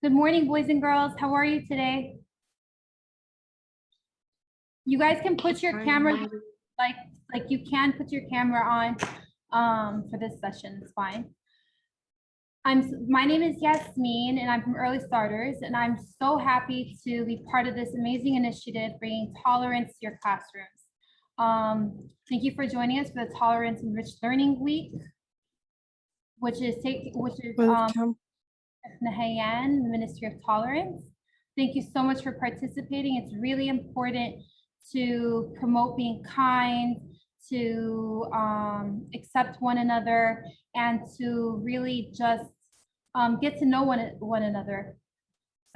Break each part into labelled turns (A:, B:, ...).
A: Good morning, boys and girls. How are you today? You guys can put your camera, like you can put your camera on for this session. It's fine. My name is Yasmin, and I'm from Early Starters, and I'm so happy to be part of this amazing initiative, bringing tolerance to your classrooms. Thank you for joining us for the Tolerance Enriched Learning Week, which is Nahayan, the Ministry of Tolerance. Thank you so much for participating. It's really important to promote being kind, to accept one another, and to really just get to know one another.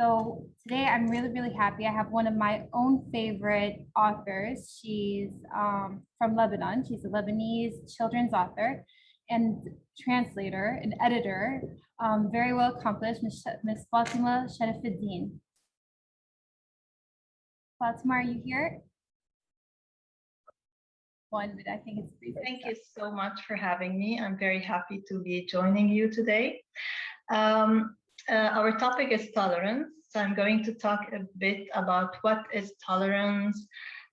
A: So today I'm really happy. I have one of my own favorite authors. She's from Lebanon. She's a Lebanese children's author and translator and editor, very well accomplished, Miss Fatima Sharafeddine. Fatima, are you here? One, but I think it's brief.
B: Thank you so much for having me. I'm very happy to be joining you today. Our topic is tolerance. So I'm going to talk a bit about what is tolerance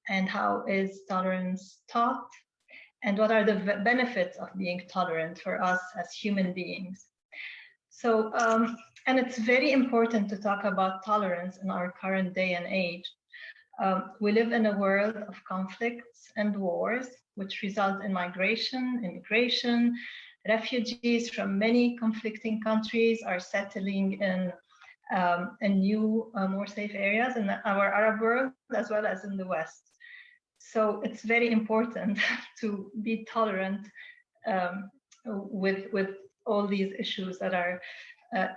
B: and how is tolerance taught, and what are the benefits of being tolerant for us as human beings. So, and it's very important to talk about tolerance in our current day and age. We live in a world of conflicts and wars, which result in migration, immigration. Refugees from many conflicting countries are settling in new, more safe areas in our Arab world, as well as in the West. So it's very important to be tolerant with all these issues that are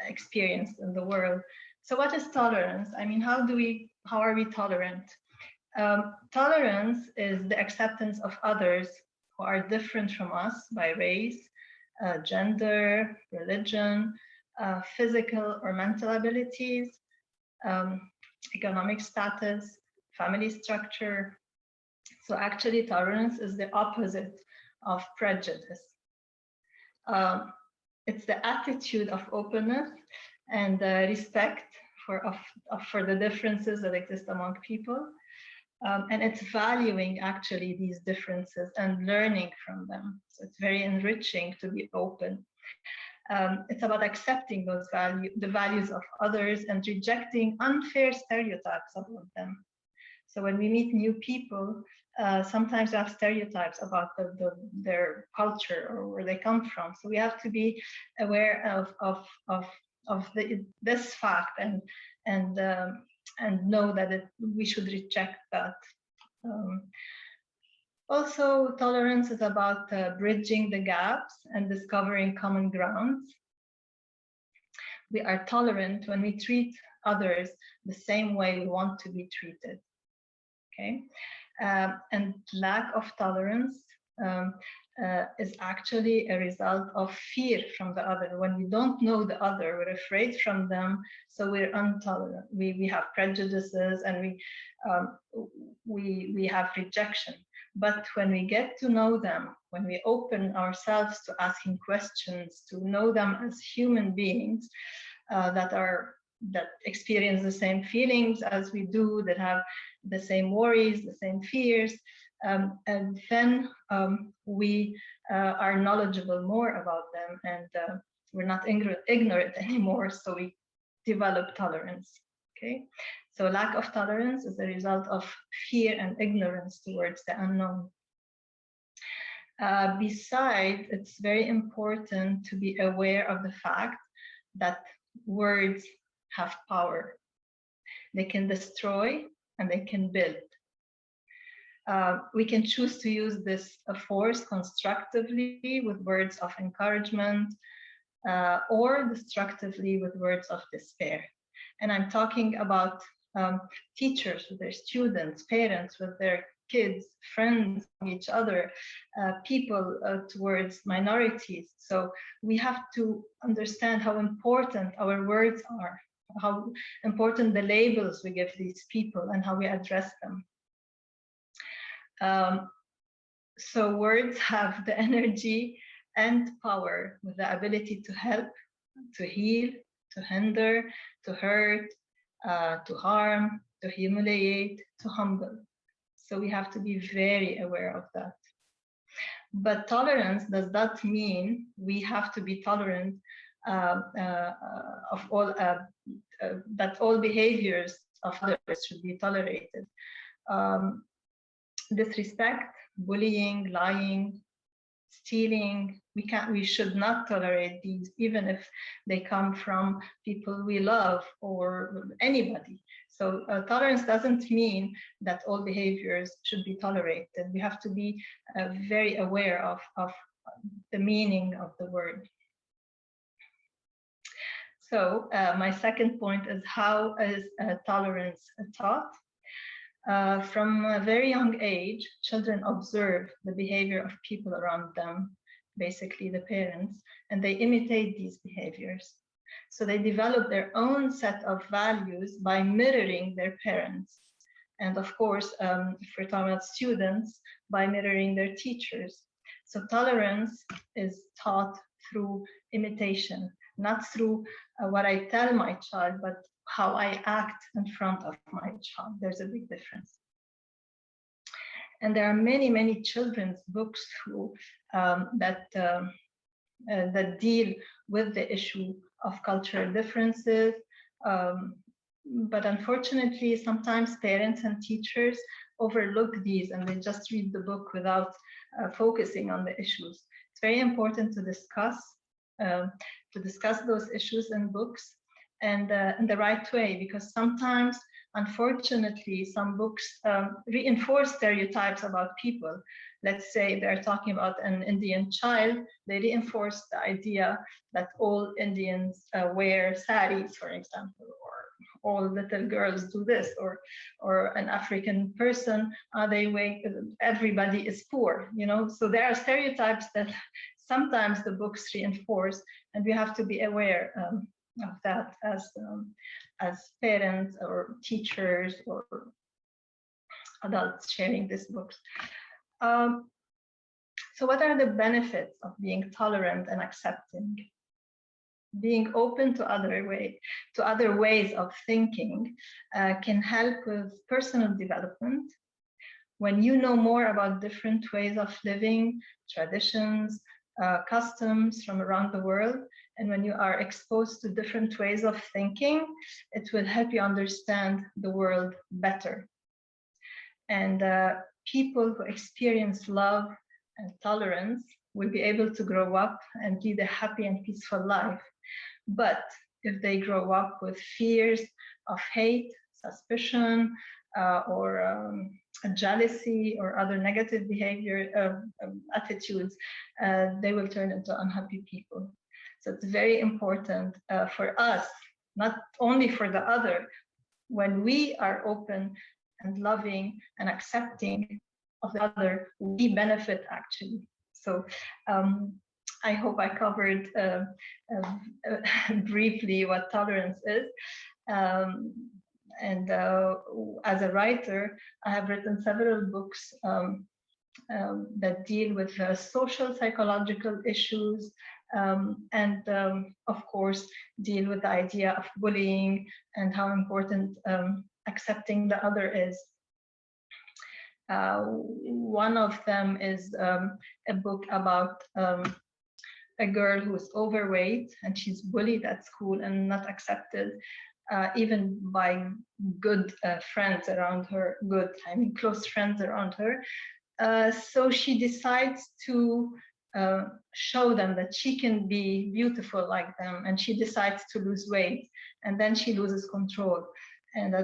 B: experienced in the world. So what is tolerance? I mean, how are we tolerant? Tolerance is the acceptance of others who are different from us by race, gender, religion, physical or mental abilities, economic status, family structure. So actually tolerance is the opposite of prejudice. It's the attitude of openness and respect for the differences that exist among people. And it's valuing actually these differences and learning from them. So it's very enriching to be open. It's about accepting those the values of others and rejecting unfair stereotypes about them. So when we meet new people, sometimes we have stereotypes about their culture or where they come from. So we have to be aware of this fact and know that we should reject that. Also, tolerance is about bridging the gaps and discovering common grounds. We are tolerant when we treat others the same way we want to be treated. Okay, and lack of tolerance is actually a result of fear from the other. When we don't know the other, we're afraid from them, so we're intolerant. We have prejudices and we have rejection. But when we get to know them, when we open ourselves to asking questions, to know them as human beings that experience the same feelings as we do, that have the same worries, the same fears, and then we are knowledgeable more about them, and we're not ignorant anymore, so we develop tolerance. Okay, so lack of tolerance is a result of fear and ignorance towards the unknown. Besides, it's very important to be aware of the fact that words have power. They can destroy and they can build. We can choose to use this force constructively with words of encouragement, or destructively with words of despair. And I'm talking about teachers with their students, parents with their kids, friends, each other, people towards minorities. So we have to understand how important our words are, how important the labels we give these people, and how we address them. So words have the energy and power with the ability to help, to heal, to hinder, to hurt, to harm, to humiliate, to humble. So we have to be very aware of that. But tolerance does not mean we have to be tolerant of all that all behaviors of others should be tolerated. Disrespect, bullying, lying, stealing, we should not tolerate these, even if they come from people we love or anybody. So tolerance doesn't mean that all behaviors should be tolerated. We have to be very aware of the meaning of the word. So my second point is, how is tolerance taught? From a very young age, children observe the behavior of people around them, basically the parents, and they imitate these behaviors. So they develop their own set of values by mirroring their parents. And of course, if we're talking about students, by mirroring their teachers. So tolerance is taught through imitation, not through what I tell my child, but how I act in front of my child. There's a big difference. And there are many, many children's books that deal with the issue of cultural differences. But unfortunately, sometimes parents and teachers overlook these and they just read the book without focusing on the issues. It's very important to discuss those issues in books, and in the right way, because sometimes, unfortunately, some books reinforce stereotypes about people. Let's say they're talking about an Indian child, they reinforce the idea that all Indians wear saris, for example, or all little girls do this, or an African person, everybody is poor, you know? So there are stereotypes that sometimes the books reinforce, and we have to be aware of that as parents or teachers or adults sharing these books. So what are the benefits of being tolerant and accepting? Being open to other ways of thinking can help with personal development. When you know more about different ways of living, traditions, customs from around the world, and when you are exposed to different ways of thinking, it will help you understand the world better. And people who experience love and tolerance will be able to grow up and lead a happy and peaceful life. But if they grow up with fears of hate, suspicion, or jealousy or other negative behavior attitudes, they will turn into unhappy people. So it's very important for us, not only for the other, when we are open and loving and accepting of the other, we benefit actually. So I hope I covered briefly what tolerance is. And as a writer, I have written several books that deal with social psychological issues, and of course deal with the idea of bullying and how important accepting the other is. One of them is a book about a girl who is overweight and she's bullied at school and not accepted even by good friends around her, close friends around her. So she decides to show them that she can be beautiful like them, and she decides to lose weight, and then she loses control. And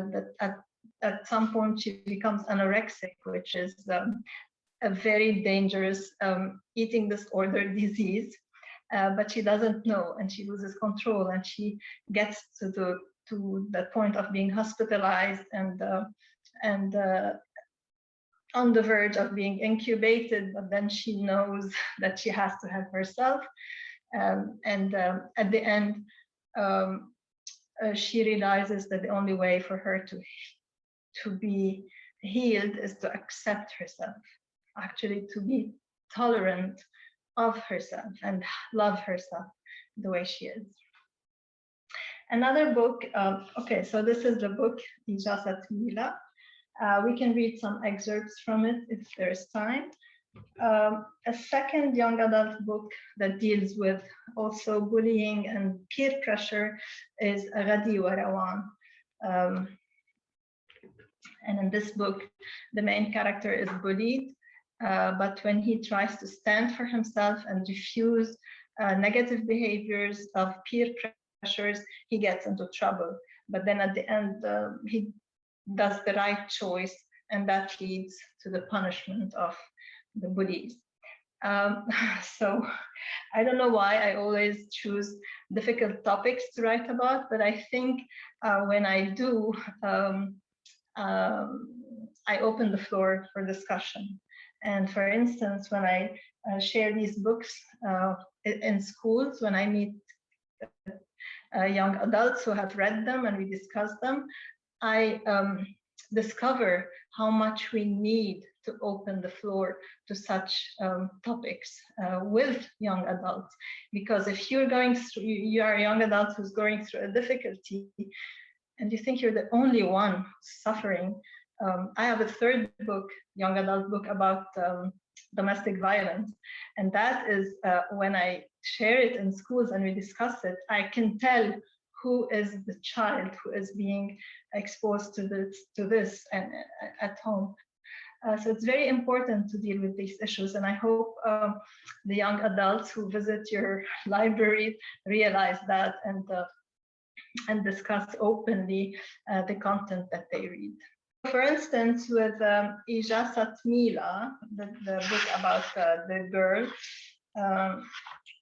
B: at some point she becomes anorexic, which is a very dangerous eating disorder disease, but she doesn't know, and she loses control, and she gets to the point of being hospitalized and on the verge of being incubated, but then she knows that she has to help herself. And at the end, she realizes that the only way for her to be healed is to accept herself, actually to be tolerant of herself and love herself the way she is. Another book, okay, so this is the book, Etisalat Mila. We can read some excerpts from it if there's time. A second young adult book that deals with also bullying and peer pressure is Ghady and Rawan. And in this book, the main character is bullied, but when he tries to stand for himself and refuse negative behaviors of peer pressures, he gets into trouble. But then at the end, he does the right choice, and that leads to the punishment of the bullies. So I don't know why I always choose difficult topics to write about, but I think when I do, I open the floor for discussion. And for instance, when I share these books in schools, when I meet young adults who have read them and we discuss them, I discover how much we need to open the floor to such topics with young adults. Because if you're going through, you are a young adult who's going through a difficulty and you think you're the only one suffering. I have a third book, young adult book about domestic violence. And that is when I share it in schools and we discuss it, I can tell who is the child who is being exposed to this and at home. So it's very important to deal with these issues. And I hope the young adults who visit your library realize that and discuss openly the content that they read. For instance, with Etisalat Mila, the book about the girl,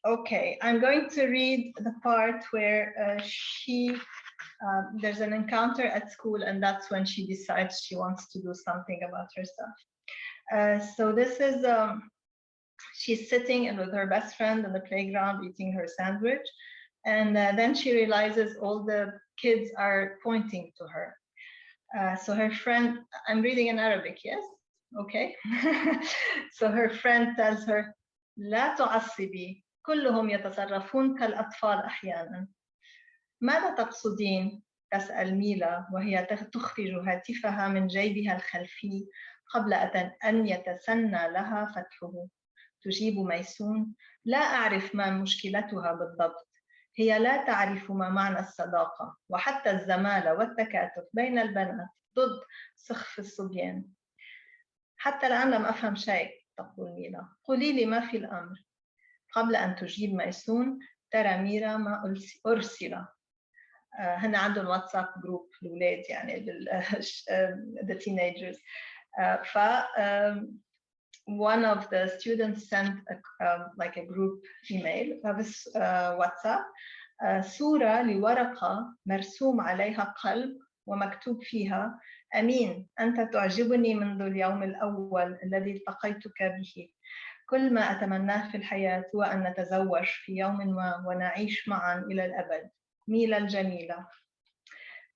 B: okay, I'm going to read the part where there's an encounter at school, and that's when she decides she wants to do something about herself. So this is, she's sitting with her best friend in the playground eating her sandwich, and then she realizes all the kids are pointing to her. So her friend, I'm reading in Arabic, yes? Okay. So her friend tells her, لا تعصبي, كلهم يتصرفون كالأطفال أحيانا. ماذا تقصدين؟ تسأل ميلا وهي تخرج هاتفها من جيبها الخلفي قبل أن يتسنى لها فتحه. تجيب ميسون: لا أعرف ما مشكلتها بالضبط. هي لا تعرف ما معنى الصداقة وحتى الزمالة والتكاتف بين البنات ضد سخف الصبيان. حتى الآن لم أفهم شيء، تقول ميلا. قولي لي ما في الأمر. قبل أن تجيب ميسون ترى ميرا ما أرسل. هن عندهم واتساب جروب الأولاد يعني the teenagers. One of the students sent like a group email WhatsApp صورة لورقة مرسوم عليها قلب ومكتوب فيها: أمين، أنت تعجبني منذ اليوم الأول الذي التقيتك به. كل ما أتمناه في الحياة هو أن نتزوج في يوم ما ونعيش معا إلى الأبد. ميلا الجميلة.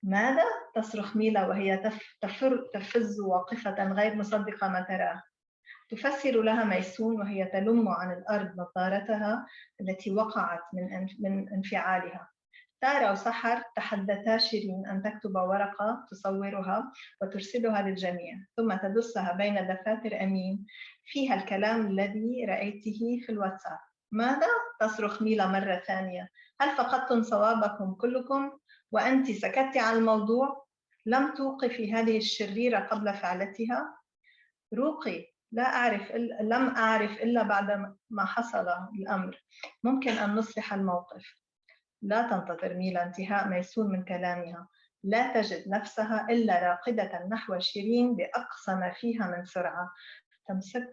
B: ماذا؟ تصرخ ميلا وهي تفز واقفة غير مصدقة ما تراه. تفسر لها ميسون وهي تلم عن الأرض نظارتها التي وقعت من انفعالها. تارا وسحر تحدثا شيرين أن تكتب ورقة تصورها وترسلها للجميع، ثم تدسها بين دفاتر أمين فيها الكلام الذي رأيته في الواتساب. ماذا؟ تصرخ ميلا مرة ثانية. هل فقدتم صوابكم كلكم وأنت سكتت عن الموضوع؟ لم توقفي هذه الشريرة قبل فعلتها؟ روقي، لم أعرف إلا بعد ما حصل الأمر. ممكن أن نصلح الموقف. لا تنتظر ميلا انتهاء ميسون من كلامها. لا تجد نفسها إلا راقدة نحو شيرين بأقصى ما فيها من سرعة.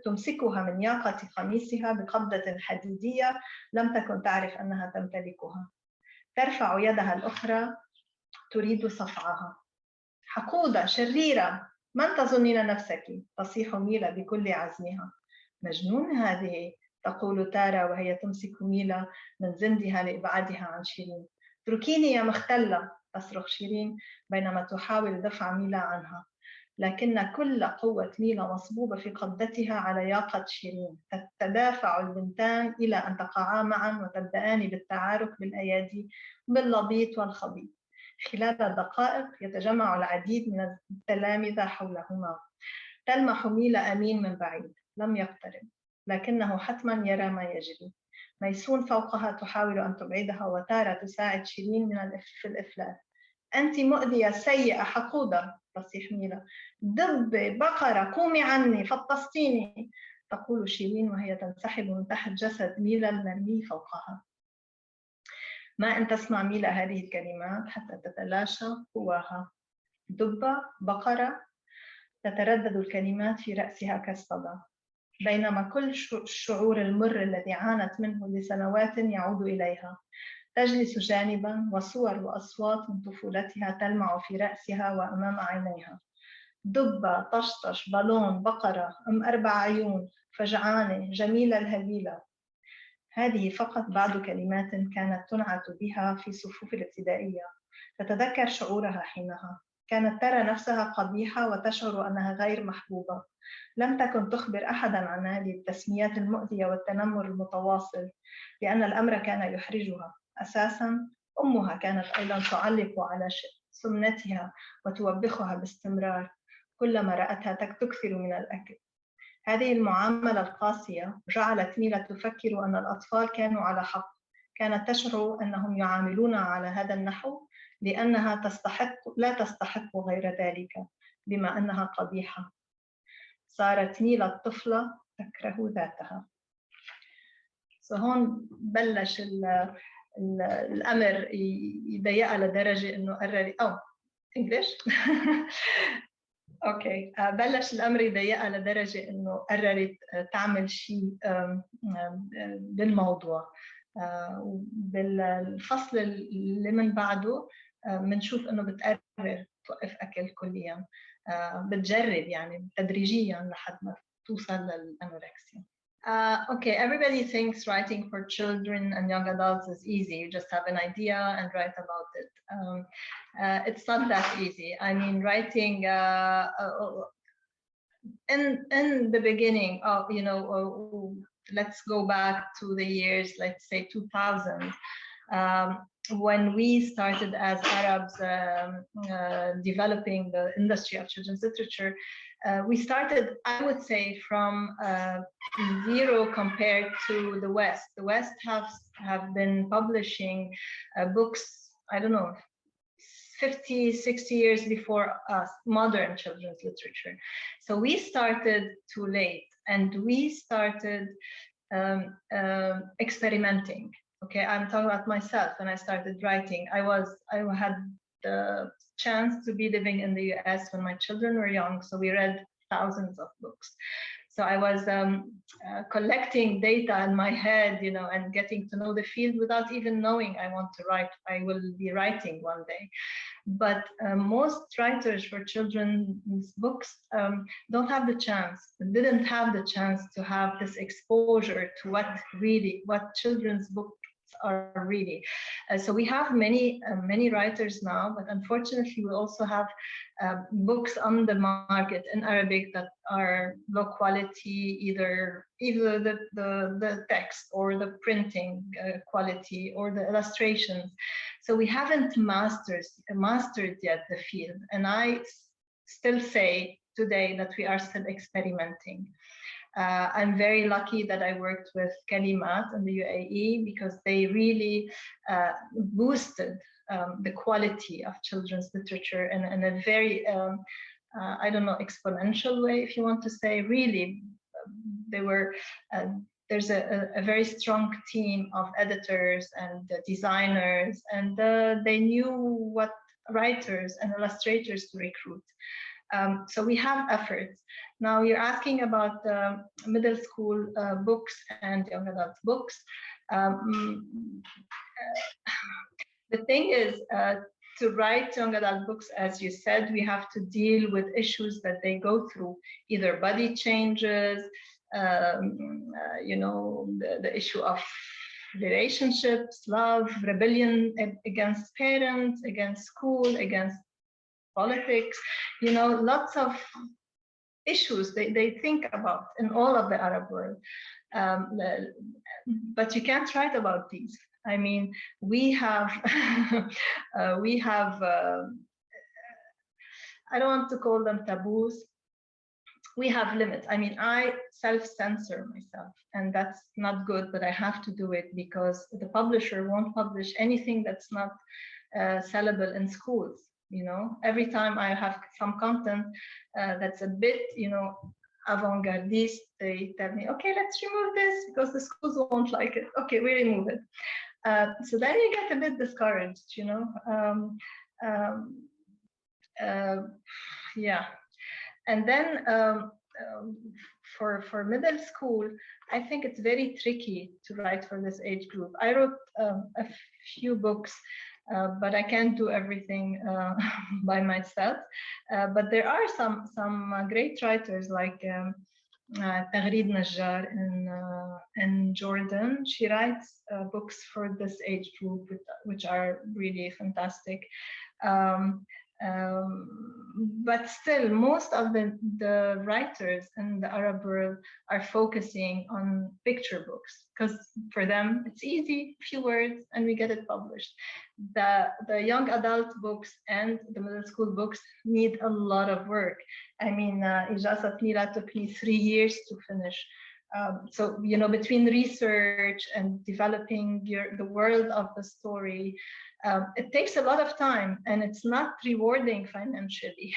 B: تمسكها من ياقة قميصها بقبضة حديدية لم تكن تعرف أنها تمتلكها. ترفع يدها الأخرى تريد صفعها. حقودة، شريرة، من تظنين نفسك؟ تصيح ميلا بكل عزمها. مجنون هذه، تقول تارا وهي تمسك ميلا من زندها لإبعادها عن شيرين. اتركيني يا مختلة، تصرخ شيرين بينما تحاول دفع ميلا عنها. لكن كل قوة ميلا مصبوبة في قبضتها على ياقة شيرين. تتدافع البنتان إلى أن تقعا معا وتبدأان بالتعارك بالأيادي باللبيط والخبيط. خلال دقائق يتجمع العديد من التلامذة حولهما. تلمح ميلا أمين من بعيد، لم يقترب، لكنه حتما يرى ما يجري. ميسون فوقها تحاول أن تبعدها، وتارة تساعد شيرين في الإفلات. أنت مؤذية سيئة حقودة، تصيح ميلا. دب بقرة قومي عني فطستيني، تقول شيرين وهي تنسحب من تحت جسد ميلا المرمي فوقها. ما أن تسمع ميلا هذه الكلمات حتى تتلاشى قواها. دبة بقرة، تتردد الكلمات في رأسها كالصدى، بينما كل الشعور المر الذي عانت منه لسنوات يعود إليها. تجلس جانبا وصور وأصوات من طفولتها تلمع في رأسها وأمام عينيها. دبة، طشطش، بالون، بقرة، أربع عيون، فجعانة، جميلة الهبيلة. هذه فقط بعض كلمات كانت تنعت بها في صفوف الابتدائية. تتذكر شعورها حينها. كانت ترى نفسها قبيحة وتشعر أنها غير محبوبة. لم تكن تخبر أحدا عن هذه التسميات المؤذية والتنمر المتواصل، لأن الأمر كان يحرجها. أساساً أمها كانت أيضاً تعلق على سمنتها وتوبخها باستمرار. كلما رأتها تكثر من الأكل. هذه المعاملة القاسية جعلت ميلا تفكر أن الأطفال كانوا على حق. كانت تشعر أنهم يعاملونها على هذا النحو لأنها لا تستحق غير ذلك، بما أنها قبيحة. صارت ميلا الطفلة تكره ذاتها. هون بلش الأمر يضيقها لدرجة أنه قرر إنجليش اوكي. بلش الامر يضيقها لدرجه انه قررت تعمل شيء بالموضوع. بالفصل اللي من بعده بنشوف انه بتقرر توقف اكل كليا. بتجرب يعني تدريجيا لحد ما توصل للانوركسيا. Okay, everybody thinks writing for children and young adults is easy. You just have an idea and write about it. It's not that easy. I mean, writing in the beginning of, you know, let's go back to the years, let's say 2000, when we started as Arabs developing the industry of children's literature. We started, I would say, from zero compared to the West. The West have been publishing books, I don't know, 50, 60 years before us, modern children's literature. So we started too late, and we started experimenting. Okay, I'm talking about myself. When I started writing, I had the chance to be living in the US when my children were young, so we read thousands of books. So I was collecting data in my head, you know, and getting to know the field without even knowing I want to write. I will be writing one day. But most writers for children's books don't have the chance, didn't have the chance to have this exposure to what children's books are really. So we have many writers now, but unfortunately we also have books on the market in Arabic that are low quality, either the text or the printing quality or the illustrations. So we haven't mastered yet the field, and I still say today that we are still experimenting. I'm very lucky that I worked with Kalimat in the UAE, because they really boosted the quality of children's literature in a very, I don't know, exponential way, if you want to say. Really, they were, there's a very strong team of editors and designers, and they knew what writers and illustrators to recruit. So we have efforts. Now you're asking about middle school books and young adult books. The thing is, to write young adult books, as you said, we have to deal with issues that they go through, either body changes, you know, the issue of relationships, love, rebellion against parents, against school, against politics, lots of issues they think about in all of the Arab world. But you can't write about these. I mean, we have, I don't want to call them taboos. We have limits. I mean, I self-censor myself, and that's not good, but I have to do it because the publisher won't publish anything that's not sellable in schools. Every time I have some content that's a bit, avant-gardiste, they tell me, okay, let's remove this because the schools won't like it. Okay, we remove it. So then you get a bit discouraged, yeah. And then for middle school, I think it's very tricky to write for this age group. I wrote a few books, but I can't do everything by myself. But there are some great writers like Ghady in Jordan. She writes books for this age group, which are really fantastic. But still, most of the writers in the Arab world are focusing on picture books because for them it's easy, few words, and we get it published. The young adult books and the middle school books need a lot of work. I mean, Etisalat Mila took me 3 years to finish. So between research and developing the world of the story, it takes a lot of time, and it's not rewarding financially.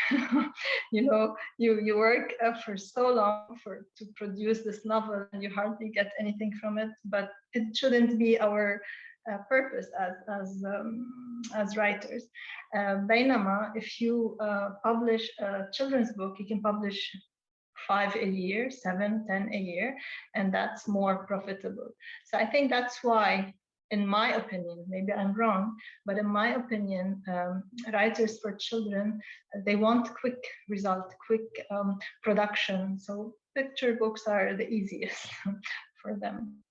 B: You work for so long to produce this novel, and you hardly get anything from it. But it shouldn't be our purpose as writers. Bainama, if you publish a children's book, you can publish 5 a year, 7, 10 a year, and that's more profitable. So I think that's why, in my opinion, maybe I'm wrong, but in my opinion, writers for children, they want quick result, quick production. So picture books are the easiest for them.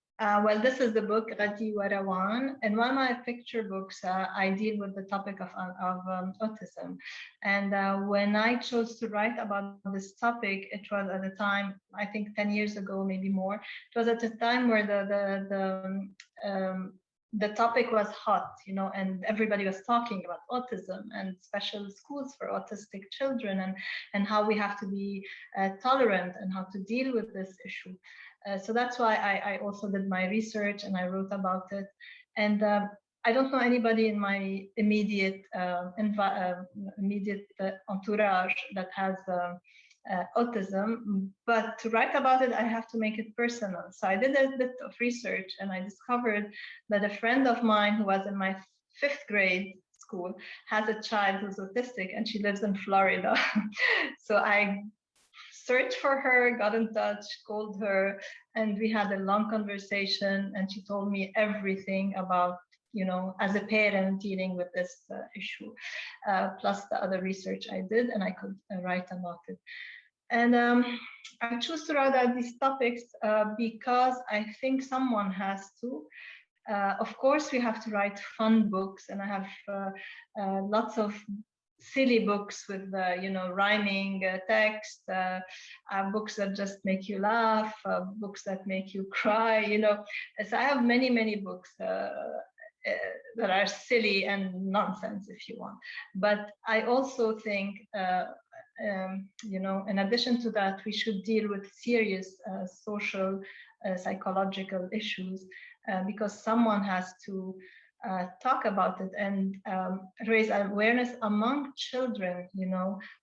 B: Well, this is the book Ghady and Rawan. In one of my picture books, I deal with the topic of autism. And when I chose to write about this topic, it was at the time, I think 10 years ago, maybe more. It was at a time where the topic was hot, and everybody was talking about autism and special schools for autistic children, and how we have to be tolerant and how to deal with this issue. So that's why I also did my research and I wrote about it. And I don't know anybody in my immediate entourage that has autism, but to write about it, I have to make it personal. So I did a bit of research, and I discovered that a friend of mine who was in my 5th grade school has a child who's autistic, and she lives in Florida. So I searched for her, got in touch, called her, and we had a long conversation, and she told me everything about, as a parent dealing with this issue, plus the other research I did, and I could write about it. And I choose to write about these topics because I think someone has to. Of course, we have to write fun books, and I have lots of silly books with rhyming text, books that just make you laugh, books that make you cry. So I have many books that are silly and nonsense, if you want. But I also think, in addition to that, we should deal with serious social, psychological issues, because someone has to talk about it and raise awareness among children.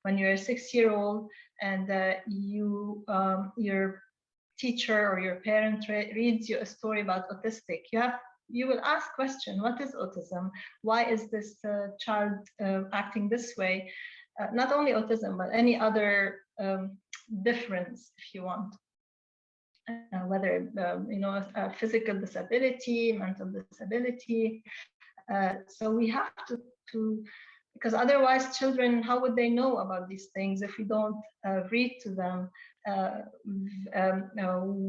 B: When you're a 6-year-old and your teacher or your parent reads you a story about autistic, you will ask question: what is autism? Why is this child acting this way? Not only autism, but any other difference, if you want. Whether a physical disability, mental disability. So we have to, because otherwise children, how would they know about these things if we don't read to them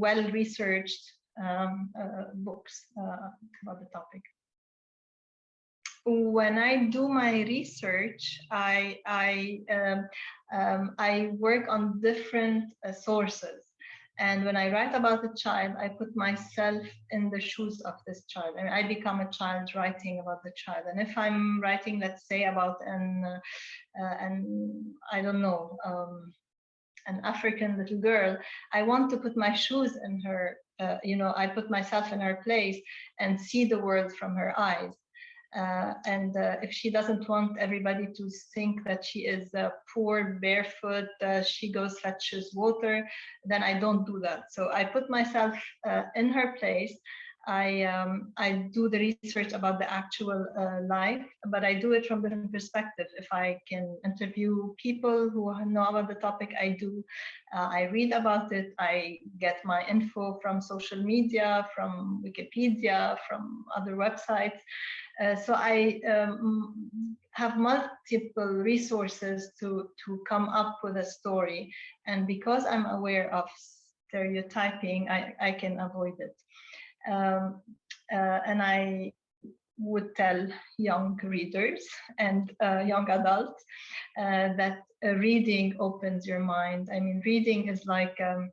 B: well-researched books about the topic? when I do my research, I work on different sources. And when I write about a child, I put myself in the shoes of this child, and I become a child writing about the child. And if I'm writing, let's say, about an I don't know, an African little girl, I want to put my shoes in her. I put myself in her place and see the world from her eyes. And if she doesn't want everybody to think that she is poor, barefoot, she goes fetches water, then I don't do that. So I put myself in her place. I do the research about the actual life, but I do it from different perspectives. If I can interview people who know about the topic, I do. I read about it. I get my info from social media, from Wikipedia, from other websites. So I have multiple resources to come up with a story. And because I'm aware of stereotyping, I can avoid it. And I would tell young readers and young adults that reading opens your mind. I mean, reading is like when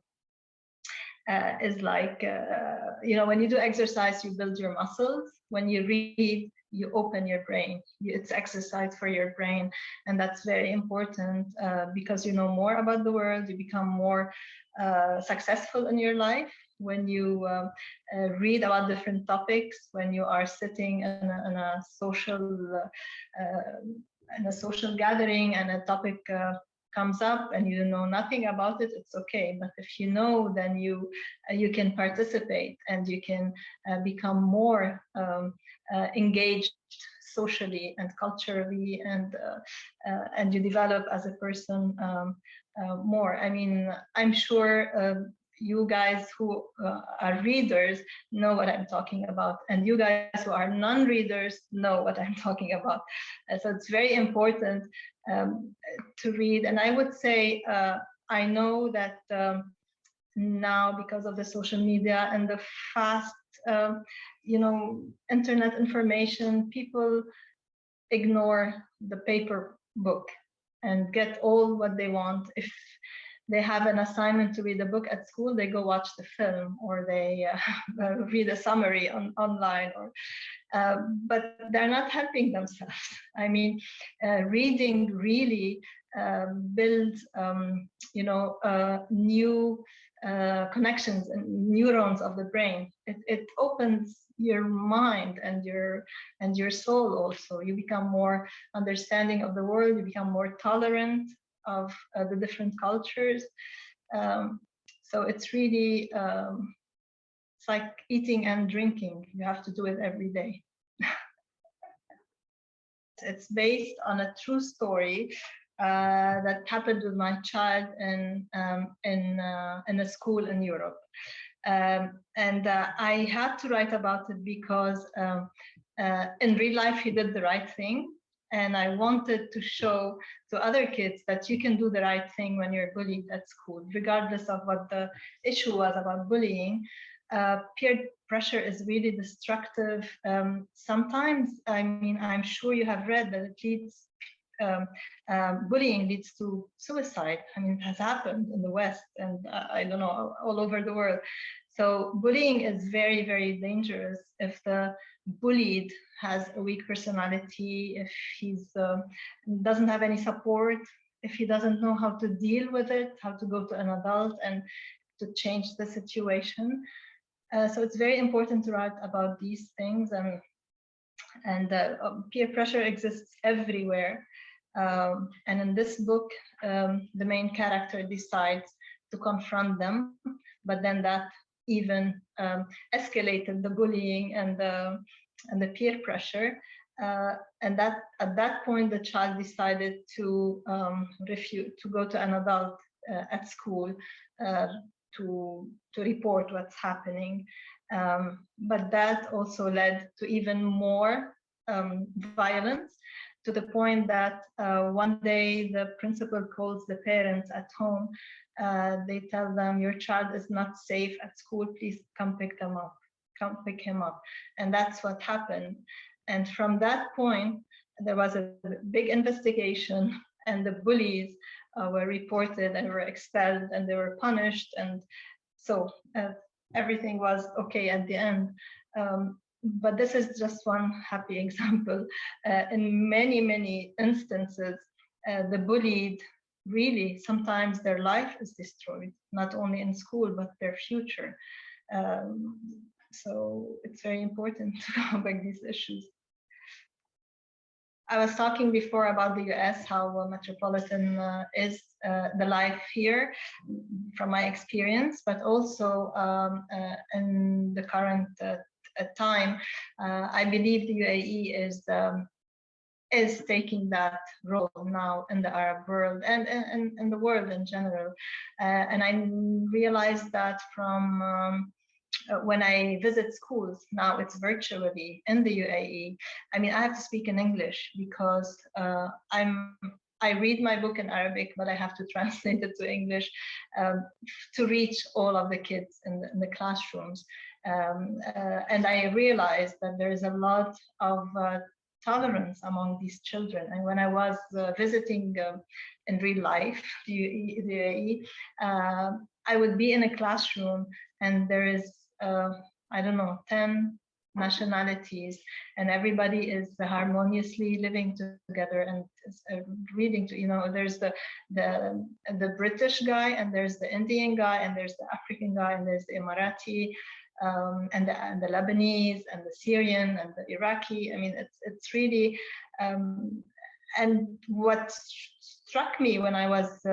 B: you do exercise, you build your muscles. When you read, you open your brain. It's exercise for your brain, and that's very important because you know more about the world. You become more successful in your life when you read about different topics. When you are sitting in a social gathering and a topic comes up and you know nothing about it, it's okay. But if you know, then you can participate and you can become more engaged socially and culturally, and you develop as a person more. I mean, I'm sure you guys who are readers know what I'm talking about, and you guys who are non-readers know what I'm talking about. So it's very important to read. And I would say I know that now, because of the social media and the fast internet information, people ignore the paper book and get all what they want. If they have an assignment to read a book at school, they go watch the film, or they read a summary online, or but they're not helping themselves. I mean, reading really builds new connections and neurons of the brain. It opens your mind and your soul also. You become more understanding of the world. You become more tolerant of the different cultures. So it's really it's like eating and drinking. You have to do it every day. It's based on a true story that happened with my child in a school in Europe. And I had to write about it because in real life he did the right thing. And I wanted to show to other kids that you can do the right thing when you're bullied at school, regardless of what the issue was about bullying. Peer pressure is really destructive. Sometimes, I mean, I'm sure you have read that it leads, bullying leads to suicide. I mean, it has happened in the West and I don't know, all over the world. So bullying is very, very dangerous if the bullied has a weak personality, if he's doesn't have any support, if he doesn't know how to deal with it, how to go to an adult and to change the situation. So it's very important to write about these things, and peer pressure exists everywhere. And in this book, the main character decides to confront them, but then that even escalated the bullying and the peer pressure. And that at that point, the child decided to refuse to go to an adult at school to report what's happening. But that also led to even more violence, to the point that one day the principal calls the parents at home. They tell them, your child is not safe at school, please come pick them up, come pick him up. And that's what happened. And from that point, there was a big investigation, and the bullies were reported and were expelled, and they were punished. And so everything was okay at the end. But this is just one happy example. In many, many instances, the bullied, really, sometimes their life is destroyed, not only in school, but their future. So it's very important to know about these issues. I was talking before about the US, how metropolitan is the life here from my experience, but also in the current time, I believe the UAE is taking that role now in the Arab world and in the world in general. And I realized that from when I visit schools, now it's virtually in the UAE. I mean, I have to speak in English because I read my book in Arabic, but I have to translate it to English to reach all of the kids in the classrooms. And I realized that there is a lot of tolerance among these children. And when I was visiting in real life, the UAE, I would be in a classroom and there is, I don't know, 10 nationalities, and everybody is harmoniously living together and reading to, you know, there's the British guy, and there's the Indian guy, and there's the African guy, and there's the Emirati, and the Lebanese, and the Syrian, and the Iraqi. I mean, it's really, and what struck me when I was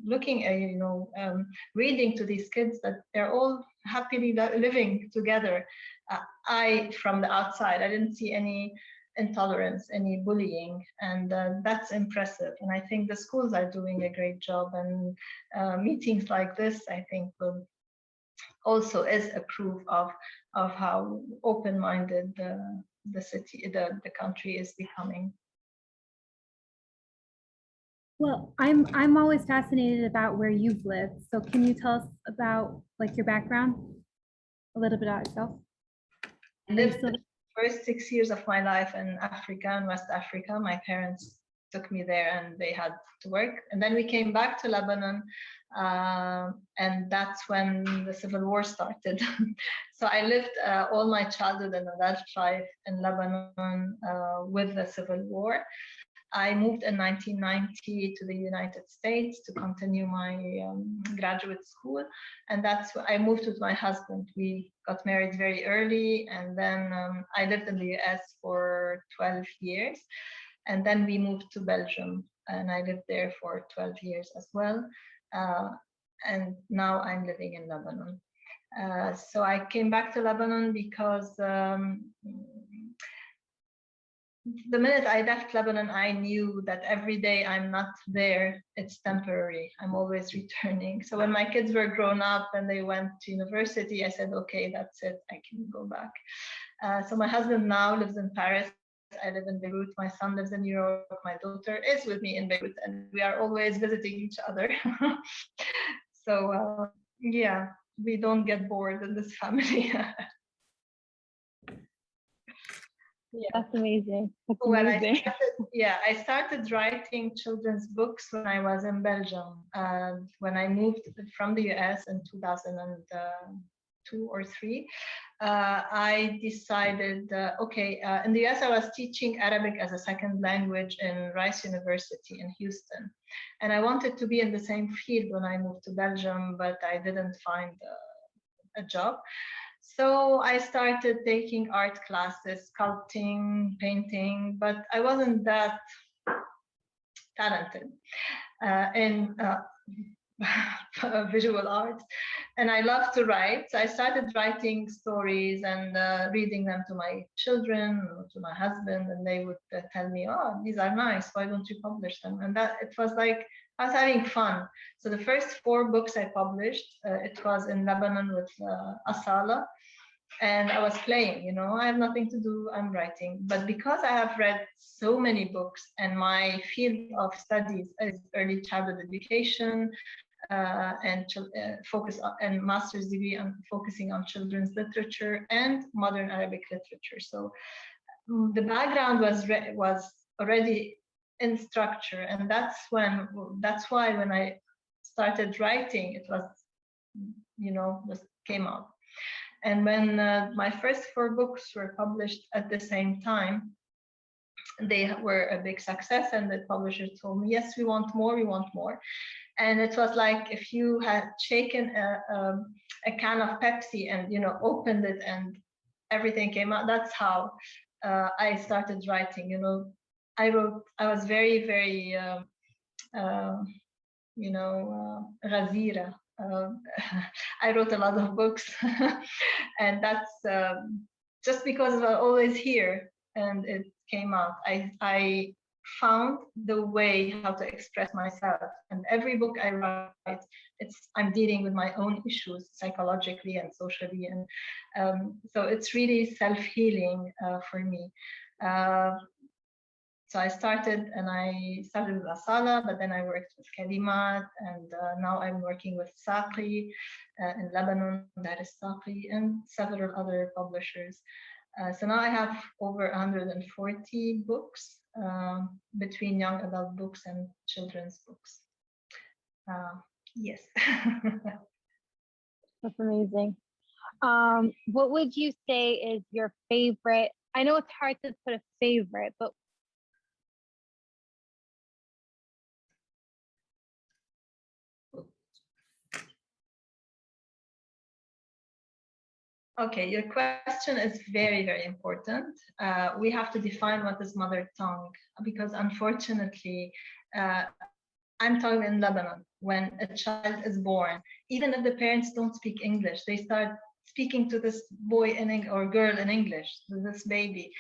B: looking at, you know, reading to these kids, that they're all happily living together. From the outside, I didn't see any intolerance, any bullying, and that's impressive. And I think the schools are doing a great job, and meetings like this, I think, will also is a proof of how open-minded the city, the country is becoming.
A: Well, I'm always fascinated about where you've lived. So can you tell us about like your background, a little bit about yourself?
B: I lived the first 6 years of my life in Africa, in West Africa. My parents took me there and they had to work. And then we came back to Lebanon, and that's when the civil war started. So I lived all my childhood and adult life in Lebanon with the civil war. I moved in 1990 to the United States to continue my graduate school, and that's where I moved with my husband. We got married very early, and then I lived in the US for 12 years, and then we moved to Belgium, and I lived there for 12 years as well, and now I'm living in Lebanon. So I came back to Lebanon because the minute I left Lebanon, I knew that every day I'm not there, it's temporary. I'm always returning. So when my kids were grown up and they went to university, I said, okay, that's it, I can go back. So my husband now lives in Paris. I live in Beirut. My son lives in New York. My daughter is with me in Beirut, and we are always visiting each other. So yeah, we don't get bored in this family.
C: Yeah. That's amazing. That's
B: when
C: amazing.
B: I started writing children's books when I was in Belgium. When I moved from the US in 2002 or 3, I decided, in the US I was teaching Arabic as a second language in Rice University in Houston. And I wanted to be in the same field when I moved to Belgium, but I didn't find a job. So I started taking art classes, sculpting, painting, but I wasn't that talented in visual arts, and I love to write. So I started writing stories and reading them to my children, or to my husband, and they would tell me, oh, these are nice, why don't you publish them? And that it was like I was having fun. So the first 4 books I published, it was in Lebanon with Asala, and I was playing, you know, I have nothing to do, I'm writing. But because I have read so many books, and my field of studies is early childhood education, and focus on, and master's degree on focusing on children's literature and modern Arabic literature. So the background was already in structure, and that's why when I started writing, it was, just came out. And when my first 4 books were published at the same time, they were a big success, and the publisher told me, yes, we want more, we want more. And it was like if you had shaken a can of Pepsi and opened it and everything came out. That's how I started writing. I was very, very غزيرة. I wrote a lot of books, and that's just because I was always here, and it came out. I found the way how to express myself, and every book I write, I'm dealing with my own issues psychologically and socially, and so it's really self-healing for me. So I started with Asala, but then I worked with Kalimat, and now I'm working with Al-Saqi in Lebanon, Al-Saqi, and several other publishers. So now I have over 140 books between young adult books and children's books. Yes.
C: That's amazing. What would you say is your favorite? I know it's hard to put a favorite, but
B: okay, your question is very, very important. We have to define what is mother tongue, because unfortunately, I'm talking in Lebanon, when a child is born, even if the parents don't speak English, they start speaking to this boy or girl in English, to this baby.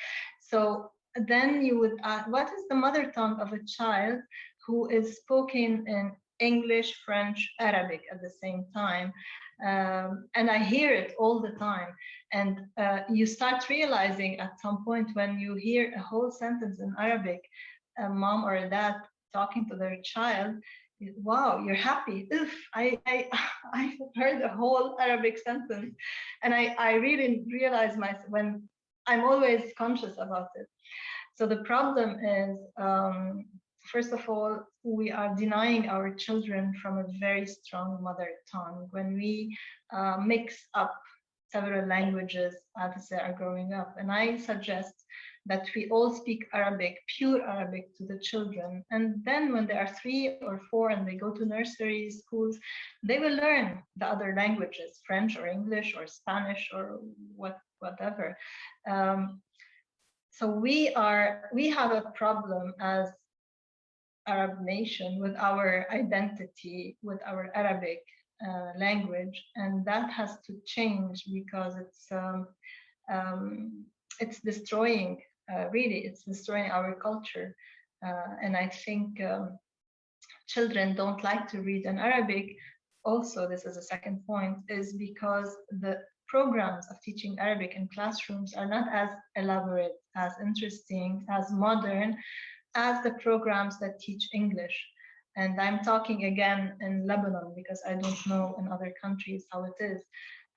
B: So then you would ask, what is the mother tongue of a child who is spoken in English, French, Arabic at the same time? And I hear it all the time. And you start realizing at some point when you hear a whole sentence in Arabic, a mom or a dad talking to their child, wow, you're happy. Oof, I heard a whole Arabic sentence. And I really realize when I'm always conscious about it. So the problem is, first of all, we are denying our children from a very strong mother tongue when we mix up several languages as they are growing up. And I suggest that we all speak Arabic, pure Arabic, to the children. And then when they are 3 or 4 and they go to nursery schools, they will learn the other languages, French or English or Spanish or whatever. So we have a problem as Arab nation with our identity, with our Arabic language, and that has to change, because it's destroying, it's destroying our culture. And I think children don't like to read in Arabic. Also, this is a second point, is because the programs of teaching Arabic in classrooms are not as elaborate, as interesting, as modern as the programs that teach English. And I'm talking again in Lebanon, because I don't know in other countries how it is.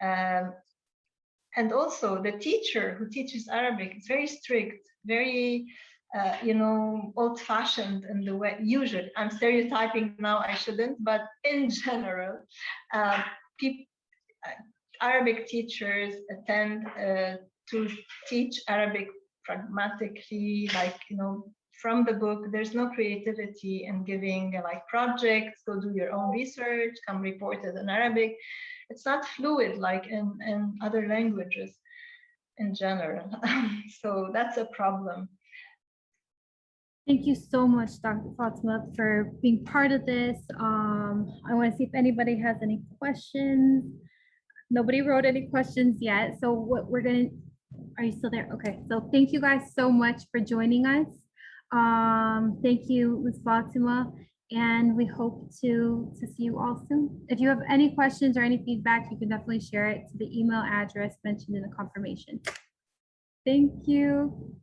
B: And also the teacher who teaches Arabic is very strict, very, old-fashioned in the way, usually. I'm stereotyping now, I shouldn't, but in general, Arabic teachers tend to teach Arabic pragmatically, from the book. There's no creativity in giving projects, go do your own research, come report it in Arabic. It's not fluid like in other languages in general. So that's a problem.
A: Thank you so much, Dr. Fatima, for being part of this. I want to see if anybody has any questions. Nobody wrote any questions yet. So what we're going to, are you still there? Okay. So thank you guys so much for joining us. Thank you, Ms. Fatima, and we hope to see you all soon. If you have any questions or any feedback, you can definitely share it to the email address mentioned in the confirmation. Thank you.